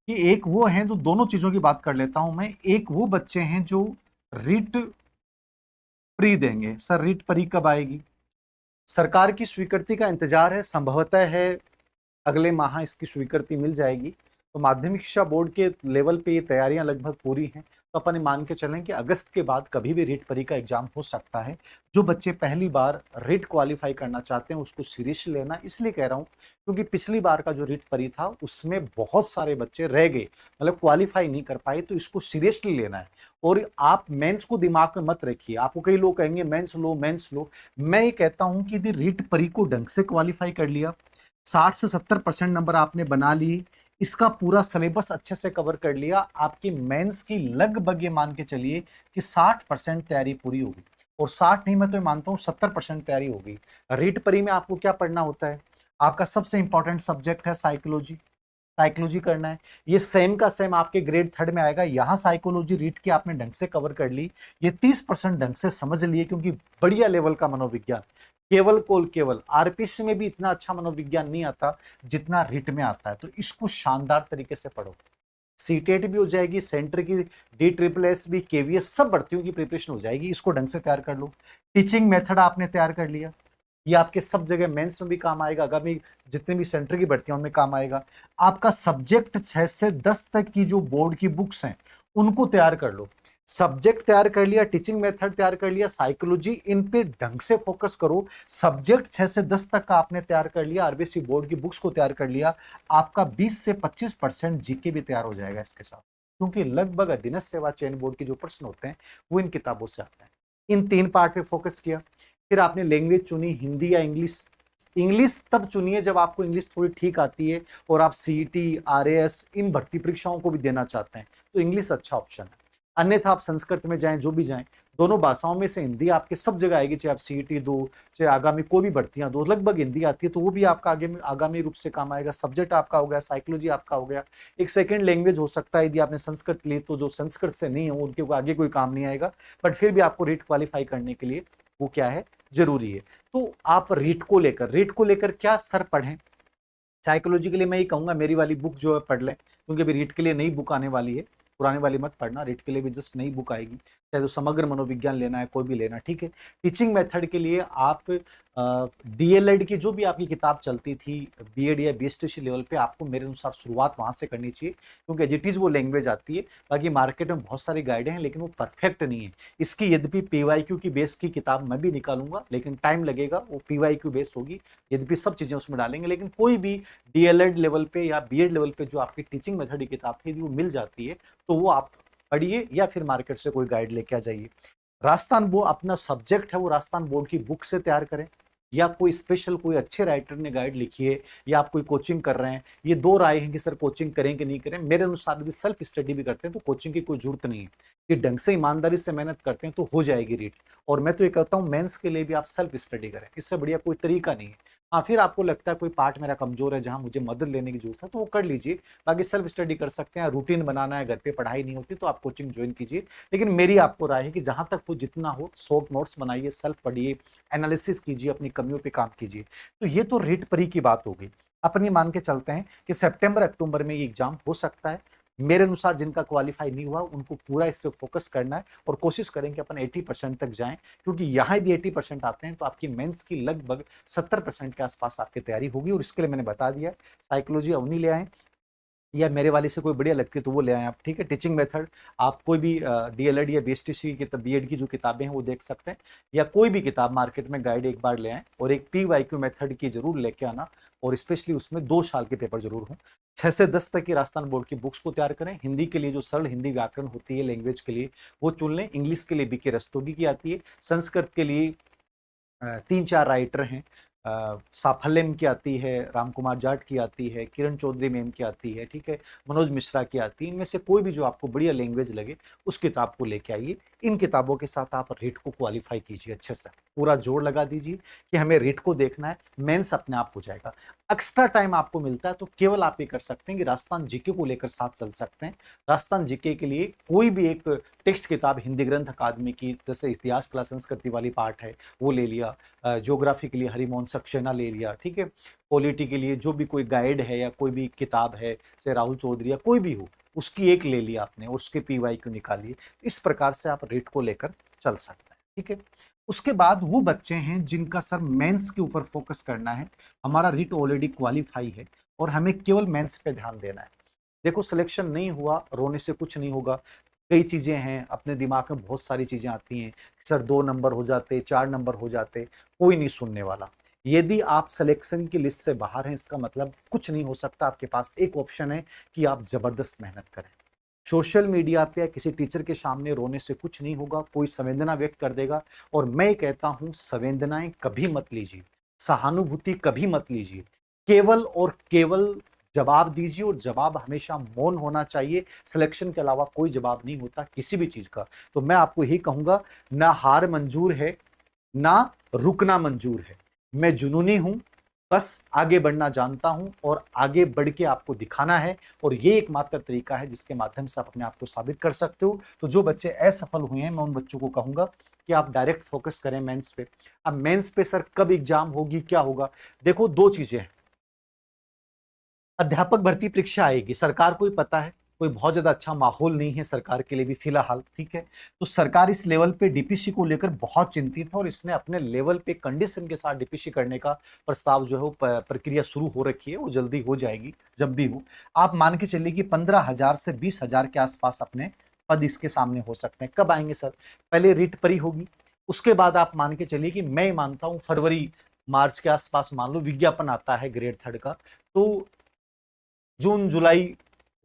कि एक वो हैं, तो दोनों चीजों की बात कर लेता हूं मैं। एक वो बच्चे हैं जो रिट प्री देंगे। सर रिट प्री कब आएगी? सरकार की स्वीकृति का इंतजार है, संभवतः है अगले माह इसकी स्वीकृति मिल जाएगी। तो माध्यमिक शिक्षा बोर्ड के लेवल पे ये तैयारियां लगभग पूरी हैं। तो अपन मान के चलें कि अगस्त के बाद कभी भी रीट परी का एग्जाम हो सकता है। जो बच्चे पहली बार रीट क्वालिफाई करना चाहते हैं उसको सीरियस लेना, इसलिए कह रहा हूं क्योंकि पिछली बार का जो रीट परी था उसमें बहुत सारे बच्चे रह गए, मतलब क्वालिफाई नहीं कर पाए। तो इसको सीरियसली लेना है। और आप मेंस को दिमाग में मत रखिए। आपको कई लोग कहेंगे मेंस लो मेंस लो, मैं ये कहता हूं कि यदि रीट परी को ढंग से क्वालिफाई कर लिया, 60 से 70% नंबर आपने बना लिए, इसका पूरा सिलेबस अच्छे से कवर कर लिया, आपकी मेंस की लगभग ये मान के चलिए कि 60% तैयारी पूरी होगी। और 60 नहीं, मैं तो ये मानता हूं 70% तैयारी होगी। रीट परी में आपको क्या पढ़ना होता है? आपका सबसे इंपॉर्टेंट सब्जेक्ट है साइकोलॉजी। साइकोलॉजी करना है। ये सेम का सेम आपके ग्रेड थर्ड में आएगा। यहां साइकोलॉजी रीट की आपने ढंग से कवर कर ली, ये 30% ढंग से समझ लिए, क्योंकि बढ़िया लेवल का मनोविज्ञान। केवल आरपीसी में भी इतना अच्छा मनोविज्ञान नहीं आता जितना रिट में आता है। तो इसको शानदार तरीके से पढ़ो। सीटेट भी हो जाएगी, सेंटर की डी ट्रिपल एस भी, केवीएस, सब भर्तियों की प्रिपरेशन हो जाएगी। इसको ढंग से तैयार कर लो। टीचिंग मेथड आपने तैयार कर लिया, ये आपके सब जगह मेंस में भी काम आएगा, आगामी जितने भी सेंटर की भर्तियां उनमें काम आएगा। आपका सब्जेक्ट 6 से 10 तक की जो बोर्ड की बुक्स हैं उनको तैयार कर लो। सब्जेक्ट तैयार कर लिया, टीचिंग मेथड तैयार कर लिया, साइकोलॉजी, इन पे ढंग से फोकस करो। सब्जेक्ट 6 से 10 तक का आपने तैयार कर लिया, आरबीसी बोर्ड की बुक्स को तैयार कर लिया, आपका 20 से 25% जीके भी तैयार हो जाएगा इसके साथ। क्योंकि लगभग अधीनस्थ सेवा चयन बोर्ड के जो प्रश्न होते हैं वो इन किताबों से आते हैं। इन 3 पार्ट पे फोकस किया। फिर आपने लैंग्वेज चुनी, हिंदी या इंग्लिश। इंग्लिश तब चुनिए जब आपको इंग्लिश थोड़ी ठीक आती है और आप सीईटी, आरएएस इन भर्ती परीक्षाओं को भी देना चाहते हैं, तो इंग्लिश अच्छा ऑप्शन है। अन्यथा आप संस्कृत में जाएं, जो भी जाएं, दोनों भाषाओं में से हिंदी आपके सब जगह आएगी। चाहे आप सीईटी दो, चाहे आगामी कोई भी भर्तियां दो, लगभग हिंदी आती है, तो वो भी आपका आगे में आगामी रूप से काम आएगा। सब्जेक्ट आपका हो गया, साइकोलॉजी आपका हो गया। एक सेकंड लैंग्वेज हो सकता है, यदि आपने संस्कृत ली तो जो संस्कृत से नहीं हो उनके आगे कोई काम नहीं आएगा, बट फिर भी आपको रीट क्वालिफाई करने के लिए वो क्या है, जरूरी है। तो आप रीट को लेकर क्या सर पढ़ें? साइकोलॉजी के लिए मैं ये कहूंगा मेरी वाली बुक जो है पढ़ लें, क्योंकि अभी रीट के लिए नई बुक आने वाली है। पुराने वाली मत पढ़ना, रीट के लिए भी जस्ट नई बुक आएगी। चाहे तो समग्र मनोविज्ञान लेना है, कोई भी लेना, ठीक है। टीचिंग मेथड के लिए आप डीएलएड की जो भी आपकी किताब चलती थी, बीएड या बीएसटीसी लेवल पे, आपको मेरे अनुसार शुरुआत वहां से करनी चाहिए, क्योंकि एज इट इज वो लैंग्वेज आती है। बाकी मार्केट में बहुत सारी गाइडें हैं लेकिन वो परफेक्ट नहीं है। इसकी यद्यपि पीवाईक्यू की बेस की किताब मैं भी निकालूंगा, लेकिन टाइम लगेगा, वो पीवाईक्यू बेस होगी। यद्यपि सब चीजें उसमें डालेंगे, लेकिन कोई भी डीएलएड लेवल पे या बीएड लेवल पे जो आपकी टीचिंग मेथड की किताब थी वो मिल जाती है, तो वो आप पढ़िए या फिर मार्केट से कोई गाइड लेके आ जाइए। राजस्थान बोर्ड अपना सब्जेक्ट है वो राजस्थान बोर्ड की बुक से तैयार करें, या कोई स्पेशल कोई अच्छे राइटर ने गाइड लिखी है, या आप कोई कोचिंग कर रहे हैं। ये दो राय हैं कि सर कोचिंग करें कि नहीं करें। मेरे अनुसार यदि सेल्फ स्टडी भी करते हैं तो कोचिंग की कोई जरूरत नहीं है। कि ढंग से ईमानदारी से मेहनत करते हैं तो हो जाएगी रीट। और मैं तो ये कहता हूँ मेंस के लिए भी आप सेल्फ स्टडी करें, इससे बढ़िया कोई तरीका नहीं है। हाँ, फिर आपको लगता है कोई पार्ट मेरा कमजोर है जहां मुझे मदद लेने की जरूरत है तो वो कर लीजिए। बाकी सेल्फ स्टडी कर सकते हैं। रूटीन बनाना है, घर पे पढ़ाई नहीं होती तो आप कोचिंग ज्वाइन कीजिए। लेकिन मेरी आपको राय है कि जहां तक वो जितना हो शॉर्ट नोट्स बनाइए, सेल्फ पढ़िए, एनालिसिस कीजिए, अपनी कमियों पे काम कीजिए। तो ये तो रीट परी की बात हो गई। अपन ये मान के चलते हैं कि सितंबर अक्टूबर में ये एग्जाम हो सकता है। मेरे अनुसार जिनका क्वालिफाई नहीं हुआ उनको पूरा इस पे फोकस करना है और कोशिश करें कि अपन 80% तक जाएं, क्योंकि यहाँ यदि 80% आते हैं तो आपकी मेंस की लगभग 70% के आसपास आपकी तैयारी होगी। और इसके लिए मैंने बता दिया, साइकोलॉजी अवनी ले आए या मेरे वाले से कोई बढ़िया लगती है तो वो ले आए आप, ठीक है। टीचिंग मेथड आप कोई भी डीएलएड या बीएसटीसी की बीएड की जो किताबें हैं वो देख सकते हैं, या कोई भी किताब मार्केट में गाइड एक बार ले आए, और एक पीवाईक्यू मेथड की जरूर लेके आना, और स्पेशली उसमें 2 साल के पेपर जरूर हों। 6 से 10 तक की राजस्थान बोर्ड की बुक्स को तैयार करें। हिंदी के लिए जो सरल हिंदी व्याकरण होती है लैंग्वेज के लिए वो चुन लें। इंग्लिश के लिए बीके रस्तोगी की आती है। संस्कृत के लिए 3-4 राइटर हैं। साफल्यम की आती है, राम कुमार जाट की आती है, किरण चौधरी मैम की आती है, ठीक है, मनोज मिश्रा की आती है। इनमें से कोई भी जो आपको बढ़िया लैंग्वेज लगे उस किताब को लेके आइए। इन किताबों के साथ आप रीट को क्वालिफाई कीजिए अच्छे से। पूरा जोर लगा दीजिए कि हमें रीट को देखना है, मेंस अपने आप हो जाएगा। एक्स्ट्रा टाइम आपको मिलता है तो केवल आप ये कर सकते हैं कि राजस्थान जीके को लेकर साथ चल सकते हैं। राजस्थान जीके के लिए कोई भी एक टेक्स्ट किताब हिंदी ग्रंथ अकादमी की, जैसे इतिहास कला संस्कृति वाली पार्ट है वो ले लिया, ज्योग्राफी के लिए हरिमोहन सक्सेना ले लिया, ठीक है, पॉलिटी के लिए जो भी कोई गाइड है या कोई भी किताब है जैसे राहुल चौधरी या कोई भी हो उसकी एक ले लिया आपने और उसके पीवाई क्यू निकालिए। इस प्रकार से आप रीट को लेकर चल सकते हैं, ठीक है। उसके बाद वो बच्चे हैं जिनका सर मेंस के ऊपर फोकस करना है, हमारा रीट ऑलरेडी क्वालिफाई है और हमें केवल मेंस पे ध्यान देना है। देखो सिलेक्शन नहीं हुआ, रोने से कुछ नहीं होगा। कई चीजें हैं, अपने दिमाग में बहुत सारी चीजें आती हैं, सर 2 नंबर हो जाते, 4 नंबर हो जाते, कोई नहीं सुनने वाला। यदि आप सिलेक्शन की लिस्ट से बाहर हैं इसका मतलब कुछ नहीं हो सकता। आपके पास एक ऑप्शन है कि आप जबरदस्त मेहनत करें। सोशल मीडिया पे या किसी टीचर के सामने रोने से कुछ नहीं होगा, कोई संवेदना व्यक्त कर देगा। और मैं कहता हूं संवेदनाएं कभी मत लीजिए, सहानुभूति कभी मत लीजिए, केवल और केवल जवाब दीजिए। और जवाब हमेशा मौन होना चाहिए। सिलेक्शन के अलावा कोई जवाब नहीं होता किसी भी चीज का। तो मैं आपको यही कहूंगा, ना हार मंजूर है ना रुकना मंजूर है। मैं जुनूनी हूं, बस आगे बढ़ना जानता हूं और आगे बढ़ के आपको दिखाना है। और ये एकमात्र तरीका है जिसके माध्यम से आप अपने आप को साबित कर सकते हो। तो जो बच्चे असफल हुए हैं मैं उन बच्चों को कहूंगा कि आप डायरेक्ट फोकस करें मेंस पे। अब मेंस पे सर कब एग्जाम होगी, क्या होगा? देखो 2 चीजें हैं। अध्यापक भर्ती परीक्षा आएगी, सरकार को ही पता है, कोई बहुत ज्यादा अच्छा माहौल नहीं है सरकार के लिए भी फिलहाल, ठीक है। तो सरकार इस लेवल पे डीपीसी को लेकर बहुत चिंतित है और इसने अपने लेवल पे कंडीशन के साथ डीपीसी करने का प्रस्ताव जो है वो प्रक्रिया शुरू हो रखी है। वो जल्दी हो जाएगी जब भी हो। आप मान के चलिए कि 15,000 से 20,000 के आसपास अपने पद इसके सामने हो सकते हैं। कब आएंगे सर? पहले रीट परी होगी, उसके बाद आप मान के चलिए कि मैं मानता हूं फरवरी मार्च के आसपास मान लो विज्ञापन आता है ग्रेड 3 का, तो जून जुलाई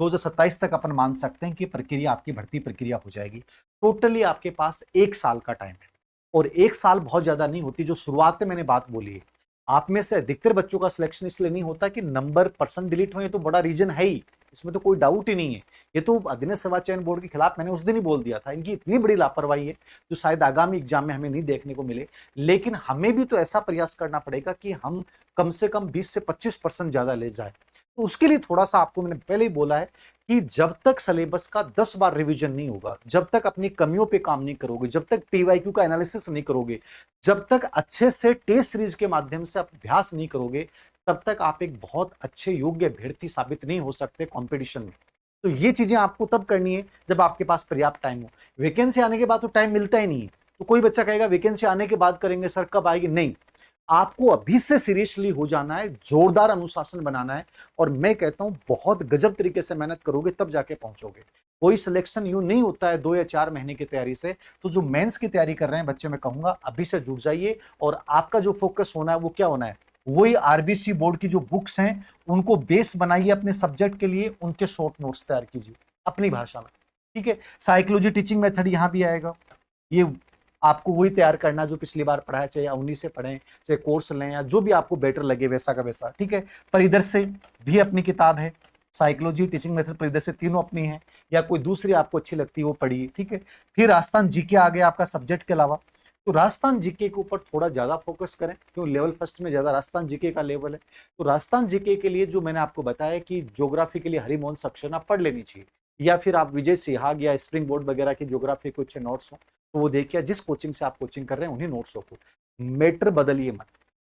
2027 तक अपन मान सकते हैं कि प्रक्रिया, आपकी भर्ती प्रक्रिया हो जाएगी। टोटली आपके पास 1 साल का टाइम है और 1 साल बहुत ज्यादा नहीं होती। जो शुरुआत में मैंने बात बोली है, आप में से अधिकतर बच्चों का सिलेक्शन इसलिए नहीं होता कि नंबर परसेंट डिलीट हुए, तो बड़ा रीजन है ही, इसमें तो कोई डाउट ही नहीं है। ये तो अधीनस्थ सेवा चयन बोर्ड के खिलाफ मैंने उस दिन ही बोल दिया था। इनकी इतनी बड़ी लापरवाही है जो शायद आगामी एग्जाम में हमें नहीं देखने को मिले। लेकिन हमें भी तो ऐसा प्रयास करना पड़ेगा कि हम कम से कम 20 से 25% ज्यादा ले जाए। तो उसके लिए थोड़ा सा आपको मैंने पहले ही बोला है कि जब तक सिलेबस का 10 बार रिवीजन नहीं होगा, जब तक अपनी कमियों पे काम नहीं करोगे, जब तक पीवाईक्यू का एनालिसिस नहीं करोगे, जब तक अच्छे से टेस्ट सीरीज के माध्यम से आप अभ्यास नहीं करोगे, तब तक आप एक बहुत अच्छे योग्य अभ्यर्थी साबित नहीं हो सकते कंपटीशन में। तो ये चीजें आपको तब करनी है जब आपके पास पर्याप्त टाइम हो। वैकेंसी आने के बाद तो टाइम मिलता ही नहीं है। तो कोई बच्चा कहेगा वैकेंसी आने के बाद करेंगे सर, कब आएगी? नहीं, आपको अभी से सीरियसली हो जाना है, जोरदार अनुशासन बनाना है। और मैं कहता हूं बहुत गजब तरीके से मेहनत करोगे तब जाके पहुंचोगे। कोई सिलेक्शन यूं नहीं होता है 2 या 4 महीने की तैयारी से। तो जो मेंस की तैयारी कर रहे हैं बच्चे, मैं कहूंगा अभी से जुट जाइए। और आपका जो फोकस होना है वो क्या होना है? वही आरबीसी बोर्ड की जो बुक्स हैं उनको बेस बनाइए अपने सब्जेक्ट के लिए, उनके शॉर्ट नोट्स तैयार कीजिए अपनी भाषा में, ठीक है। साइकोलॉजी टीचिंग मेथड यहां भी आएगा। ये आपको वही तैयार करना जो पिछली बार पढ़ा है, चाहे 19 से पढ़ें, चाहे कोर्स लें, या जो भी आपको बेटर लगे वैसा का वैसा, ठीक है। परिदृश्य भी अपनी किताब है, साइकोलॉजी, टीचिंग मेथड, परिदृश्य, तीनों अपनी है। या कोई दूसरी आपको अच्छी लगती है वो पढ़िए, ठीक है। फिर राजस्थान जीके आ गया आपका सब्जेक्ट के अलावा। तो राजस्थान जीके के ऊपर थोड़ा ज्यादा फोकस करें, क्यों लेवल फर्स्ट में ज्यादा राजस्थान जीके का लेवल है। तो राजस्थान जीके के लिए जो मैंने आपको बताया कि ज्योग्राफी के लिए हरिमोहन सक्सेना पढ़ लेनी चाहिए, या फिर आप विजय सिहाग या स्प्रिंग बोर्ड वगैरह की ज्योग्राफी के अच्छे नोट्स हो तो वो देखिए। जिस कोचिंग से आप कोचिंग कर रहे हैं उन्हीं नोट्सों को, मेटर बदलिए मत।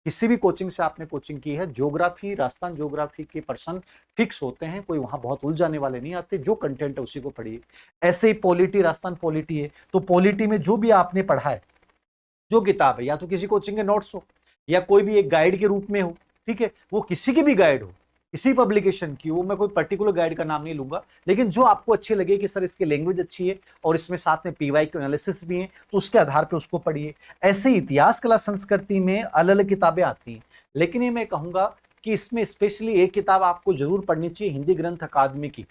किसी भी कोचिंग से आपने कोचिंग की है, ज्योग्राफी, राजस्थान ज्योग्राफी के पर्सन फिक्स होते हैं, कोई वहां बहुत उलझाने वाले नहीं आते। जो कंटेंट है उसी को पढ़िए। ऐसे ही पॉलिटी, राजस्थान पॉलिटी है तो पॉलिटी में जो भी आपने पढ़ा है, जो किताब है, या तो किसी कोचिंग के नोट्स हो या कोई भी एक गाइड के रूप में हो, ठीक है, वो किसी की भी गाइड हो, किसी पब्लिकेशन की हो, मैं कोई पर्टिकुलर गाइड का नाम नहीं लूंगा, लेकिन जो आपको अच्छे लगे कि सर इसकी लैंग्वेज अच्छी है और इसमें साथ में पीवाई के एनालिसिस भी है, तो उसके आधार पे उसको पढ़िए। ऐसे इतिहास, कला, संस्कृति में अलग अलग किताबें आती हैं, लेकिन ये मैं कहूंगा कि इसमें स्पेशली एक किताब आपको जरूर पढ़नी चाहिए, हिंदी ग्रंथ अकादमी की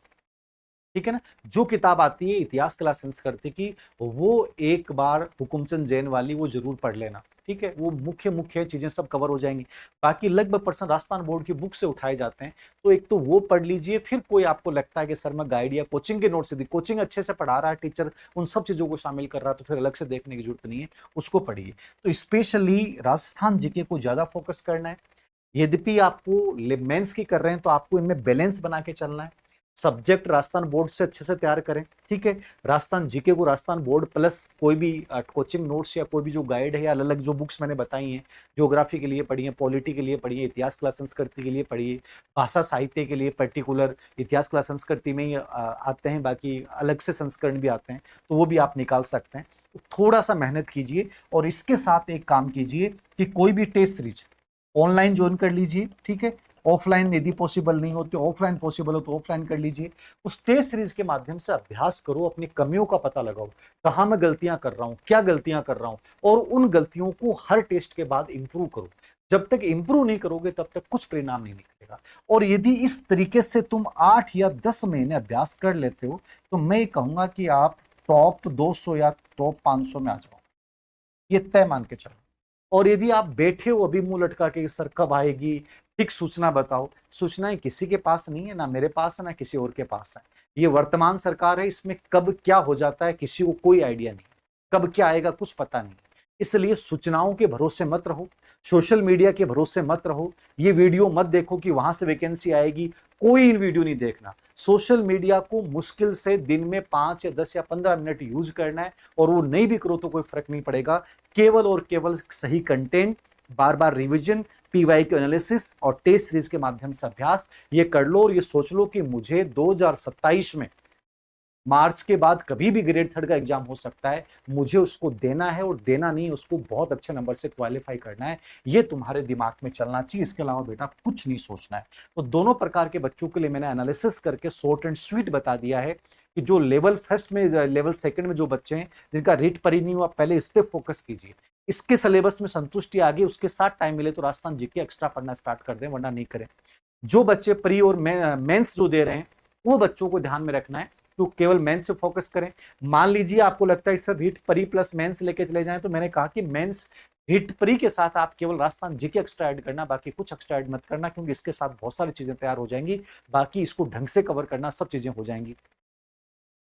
ठीक है ना। जो किताब आती है इतिहास कला संस्कृति की, वो एक बार हुकुमचंद जैन वाली वो जरूर पढ़ लेना, ठीक है। वो मुख्य मुख्य चीजें सब कवर हो जाएंगी। बाकी लगभग पर्सन राजस्थान बोर्ड की बुक से उठाए जाते हैं, तो एक तो वो पढ़ लीजिए। फिर कोई आपको लगता है कि सर मैं गाइड या कोचिंग के नोट से दी, कोचिंग अच्छे से पढ़ा रहा है टीचर, उन सब चीजों को शामिल कर रहा है, तो फिर अलग से देखने की जरूरत नहीं है, उसको पढ़िए। तो स्पेशली राजस्थान जीके को ज्यादा फोकस करना है। यद्यपि आपको मेंस की कर रहे हैं तो आपको इनमें बैलेंस बना के चलना है। सब्जेक्ट राजस्थान बोर्ड से अच्छे से तैयार करें, ठीक है। राजस्थान जीके को राजस्थान बोर्ड प्लस कोई भी कोचिंग नोट्स या कोई भी जो गाइड है या अलग अलग जो बुक्स मैंने बताई हैं, ज्योग्राफी के लिए पढ़िए, पॉलिटी के लिए पढ़िए, इतिहास कला संस्कृति के लिए पढ़िए, भाषा साहित्य के लिए पर्टिकुलर इतिहास कला संस्कृति में ही आते हैं, बाकी अलग से संस्करण भी आते हैं, तो वो भी आप निकाल सकते हैं। तो थोड़ा सा मेहनत कीजिए और इसके साथ एक काम कीजिए कि कोई भी टेस्ट सीरीज ऑनलाइन ज्वाइन कर लीजिए, ठीक है। ऑफलाइन यदि पॉसिबल नहीं होती, ऑफलाइन पॉसिबल हो तो ऑफलाइन कर लीजिए। उस टेस्ट सीरीज के माध्यम से अभ्यास करो, अपनी कमियों का पता लगाओ, कहाँ मैं गलतियां कर रहा हूँ, क्या गलतियां कर रहा हूँ, और उन गलतियों को हर टेस्ट के बाद इंप्रूव करो। जब तक इंप्रूव नहीं करोगे तब तक कुछ परिणाम नहीं निकलेगा। और यदि इस तरीके से तुम 8 या 10 महीने अभ्यास कर लेते हो तो मैं कहूंगा कि आप टॉप 200 या टॉप 500 में आ जाओ, ये तय मान के चलो। और यदि आप बैठे हो अभी मुंह लटका के सर कब आएगी, ठीक सूचना बताओ, सूचनाएं किसी के पास नहीं है, ना मेरे पास है ना किसी और के पास है। ये वर्तमान सरकार है, इसमें कब क्या हो जाता है किसी को कोई आइडिया नहीं, कब क्या आएगा कुछ पता नहीं। इसलिए सूचनाओं के भरोसे मत रहो, सोशल मीडिया के भरोसे मत रहो। ये वीडियो मत देखो कि वहां से वैकेंसी आएगी, कोई वीडियो नहीं देखना। सोशल मीडिया को मुश्किल से दिन में 5 या 10 या 15 मिनट यूज करना है, और वो नहीं भी करो तो कोई फर्क नहीं पड़ेगा। केवल और केवल सही कंटेंट, बार बार रिवीजन, पीवाईक्यू एनालिसिस और टेस्ट सीरीज के माध्यम से अभ्यास ये कर लो। और ये सोच लो कि मुझे 2027 में मार्च के बाद कभी भी ग्रेड 3 का एग्जाम हो सकता है, मुझे उसको देना है, और देना नहीं उसको बहुत अच्छे नंबर से क्वालिफाई करना है। ये तुम्हारे दिमाग में चलना चाहिए, इसके अलावा बेटा कुछ नहीं सोचना है। तो दोनों प्रकार के बच्चों के लिए मैंने एनालिसिस करके शॉर्ट एंड स्वीट बता दिया है कि जो लेवल फर्स्ट में, लेवल सेकंड में जो बच्चे हैं जिनका रीट परी नहीं हुआ, पहले इस पे फोकस कीजिए। इसके सिलेबस में संतुष्टि आ गई, उसके साथ टाइम मिले तो राजस्थान जीके एक्स्ट्रा पढ़ना स्टार्ट कर दें, वरना नहीं करें। जो बच्चे प्री और मेंस जो दे रहे हैं वो बच्चों को ध्यान में रखना है, तो केवल मेंस से फोकस करें। मान लीजिए आपको लगता है सर रीट परी प्लस मेंस लेके चले जाएं, तो मैंने कहा कि मेंस रीट परी के साथ आप केवल राजस्थान जीके एक्स्ट्रा ऐड करना, बाकी कुछ एक्स्ट्रा ऐड मत करना, क्योंकि इसके साथ बहुत सारी चीजें तैयार हो जाएंगी। बाकी इसको ढंग से कवर करना, सब चीजें हो जाएंगी।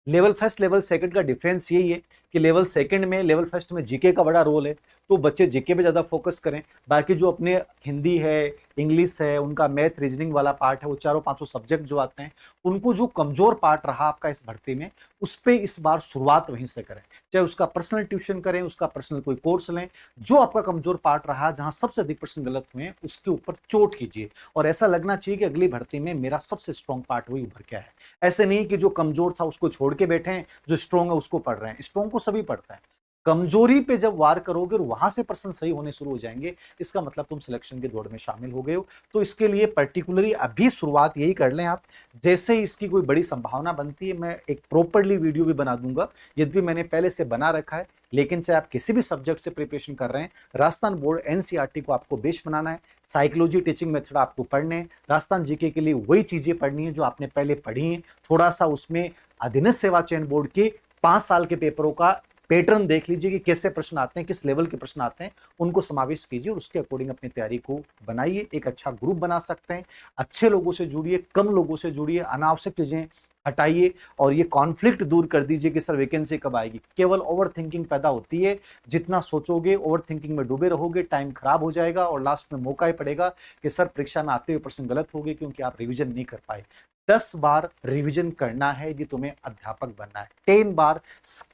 लेवल फर्स्ट लेवल सेकंड का डिफरेंस यही है कि लेवल सेकंड में, लेवल फर्स्ट में जीके का बड़ा रोल है, तो बच्चे जीके पे ज़्यादा फोकस करें। बाकी जो अपने हिंदी है, इंग्लिश है, उनका मैथ रीजनिंग वाला पार्ट है, वो चारों पांचों सब्जेक्ट जो आते हैं, उनको जो कमजोर पार्ट रहा आपका इस भर्ती में, उस पर इस बार शुरुआत वहीं से करें। चाहे उसका पर्सनल ट्यूशन करें, उसका पर्सनल कोई कोर्स लें, जो आपका कमजोर पार्ट रहा, जहां सबसे अधिक प्रश्न गलत हुए हैं, उसके ऊपर चोट कीजिए। और ऐसा लगना चाहिए कि अगली भर्ती में मेरा सबसे स्ट्रॉन्ग पार्ट वही उभर के है। ऐसे नहीं कि जो कमजोर था उसको छोड़ के बैठे हैं, जो स्ट्रॉन्ग है उसको पढ़ रहे हैं। स्ट्रॉन्ग को सभी पढ़ता है, कमजोरी पे जब वार करोगे और वहां से प्रश्न सही होने शुरू हो जाएंगे, इसका मतलब तुम सिलेक्शन के दौड़ में शामिल हो गए हो। तो इसके लिए पर्टिकुलरली अभी शुरुआत यही कर लें आप। जैसे ही इसकी कोई बड़ी संभावना बनती है, मैं एक प्रॉपरली वीडियो भी बना दूंगा, यद्यपि मैंने पहले से बना रखा है। लेकिन चाहे आप किसी भी सब्जेक्ट से प्रिपरेशन कर रहे हैं, राजस्थान बोर्ड एनसीईआरटी को आपको बेस बनाना है, साइकोलॉजी टीचिंग मेथड आपको पढ़ने हैं, राजस्थान जीके के लिए वही चीजें पढ़नी है जो आपने पहले पढ़ी हैं। थोड़ा सा उसमें अधीनस्थ सेवा चयन बोर्ड के 5 साल के पेपरों का पैटर्न देख लीजिए कि कैसे प्रश्न आते हैं, किस लेवल के प्रश्न आते हैं, उनको समावेश कीजिए और उसके अकॉर्डिंग अपनी तैयारी को बनाइए। एक अच्छा ग्रुप बना सकते हैं, अच्छे लोगों से जुड़िए, कम लोगों से जुड़िए, अनावश्यक चीजें हटाइए और ये कॉन्फ्लिक्ट दूर कर दीजिए कि सर वैकेंसी कब आएगी। केवल ओवर थिंकिंग पैदा होती है, जितना सोचोगे ओवर थिंकिंग में डूबे रहोगे, टाइम खराब हो जाएगा और लास्ट में मौका ही पड़ेगा कि सर परीक्षा में आते हुए प्रश्न गलत हो गए क्योंकि आप रिवीजन नहीं कर पाए। 10 बार रिवीजन करना है यदि तुम्हें अध्यापक बनना है। 10 बार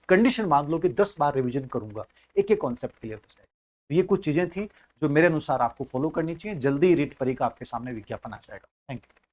कंडीशन मान लो कि 10 बार रिवीजन करूंगा, एक एक कॉन्सेप्ट क्लियर हो जाएगा। ये कुछ चीजें थी जो मेरे अनुसार आपको फॉलो करनी चाहिए। जल्दी रीट परीक्षा आपके सामने विज्ञापन आ जाएगा। Thank you.